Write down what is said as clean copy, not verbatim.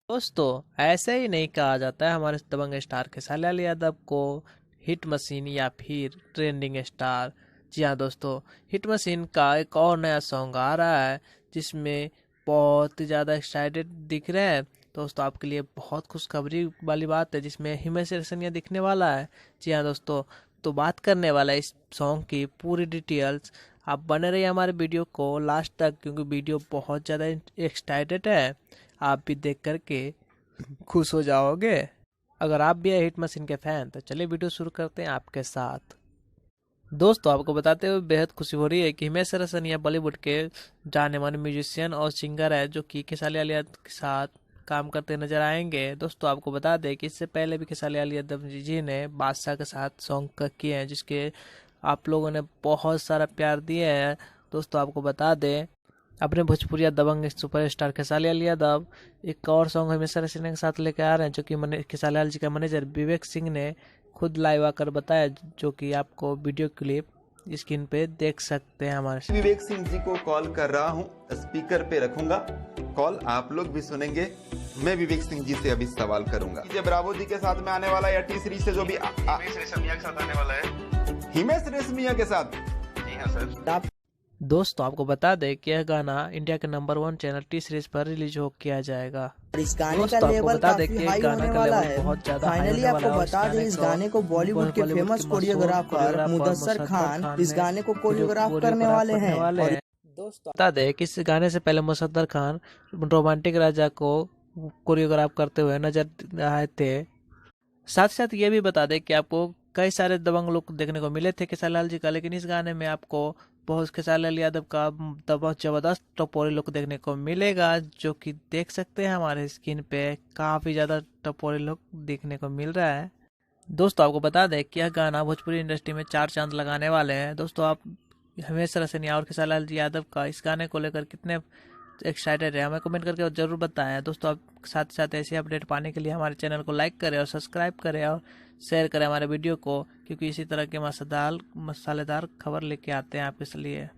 दोस्तों ऐसे ही नहीं कहा जाता है हमारे दबंग स्टार खेसारी लाल यादव को हिट मशीन या फिर ट्रेंडिंग स्टार। जी हाँ दोस्तों, हिट मशीन का एक और नया सॉन्ग आ रहा है जिसमें बहुत ही ज़्यादा एक्साइटेड दिख रहे हैं। दोस्तों आपके लिए बहुत खुशखबरी वाली बात है जिसमें हिमेश रेशमिया दिखने वाला है। जी हाँ दोस्तों, तो बात करने वाला है इस सॉन्ग की पूरी डिटेल्स। आप बने रहिए हमारे वीडियो को लास्ट तक क्योंकि वीडियो बहुत ज़्यादा एक्साइटेड है। आप भी देख करके खुश हो जाओगे। अगर आप भी है हिट मशीन के फैन तो चलिए वीडियो शुरू करते हैं आपके साथ। दोस्तों आपको बताते हुए बेहद खुशी हो रही है कि हिमेश रेशमिया बॉलीवुड के जाने माने म्यूजिशियन और सिंगर है जो कि खेसारी लाल यादव के साथ काम करते नजर आएंगे। दोस्तों आपको बता दें कि इससे पहले भी खेसारी लाल यादव जी ने बादशाह के साथ सॉन्ग किए हैं जिसके आप लोगों ने बहुत सारा प्यार दिए हैं। दोस्तों आपको बता दें अपने भोजपुरिया दबंग सुपरस्टार खेसारी लाल यादव एक और सॉन्ग हमेशा रेशमिया के साथ लेकर आ रहे हैं जो कि खेसारी लाल जी का मैनेजर विवेक सिंह ने खुद लाइव आकर बताया, जो कि आपको वीडियो क्लिप स्क्रीन पे देख सकते हैं हमारे। विवेक सिंह जी को कॉल कर रहा हूं, स्पीकर पे रखूंगा कॉल, आप लोग भी सुनेंगे। मैं विवेक सिंह जी से अभी सवाल करूंगा, ब्रावो जी के साथ में आने वाला है या टी सीरीज से जो भी हिमेश रेशमिया के साथ आने वाला है। हिमेश रेशमिया के साथ। जी हाँ सर। दोस्तों आपको बता दें कि यह गाना इंडिया के नंबर 1 चैनल टी सीरीज पर रिलीज हो किया जाएगा। और इस गाने का दोस्तों आपको लेवल बता दें काफी कि हाई गाना होने का वाला लेवल है। बहुत ज्यादा हाई फाइनली होने आपको वाला है। बता दें इस गाने को बॉलीवुड के फेमस कोरियोग्राफर मुदस्सर खान इस गाने को कोरियोग्राफ करने वाले हैं। और दोस्तों बता दें कि इस गाने से पहले मुसद्दर खान रोमांटिक राजा को कोरियोग्राफ करते हुए नजर आए थे। साथ ही साथ ये भी बता दें कि आपको कई सारे दबंग लोग देखने को मिले थे खेसारी लाल जी का, लेकिन इस गाने में आपको बहुत खेसारी लाल यादव का बहुत जबरदस्त टपोरी लुक देखने को मिलेगा, जो कि देख सकते हैं हमारे स्क्रीन पे काफी ज्यादा टपोरी लुक देखने को मिल रहा है। दोस्तों आपको बता दें कि यह गाना भोजपुरी इंडस्ट्री में 4 चांद लगाने वाले हैं। दोस्तों आप हिमेश रेशमिया और खेसारी लाल जी यादव का इस गाने को लेकर कितने एक्साइटेड है हमें कमेंट करके जरूर बताएं। दोस्तों आप साथ साथ ऐसी अपडेट पाने के लिए हमारे चैनल को लाइक करें और सब्सक्राइब करें और शेयर करें हमारे वीडियो को, क्योंकि इसी तरह के मसालेदार खबर लेके आते हैं आपके लिए।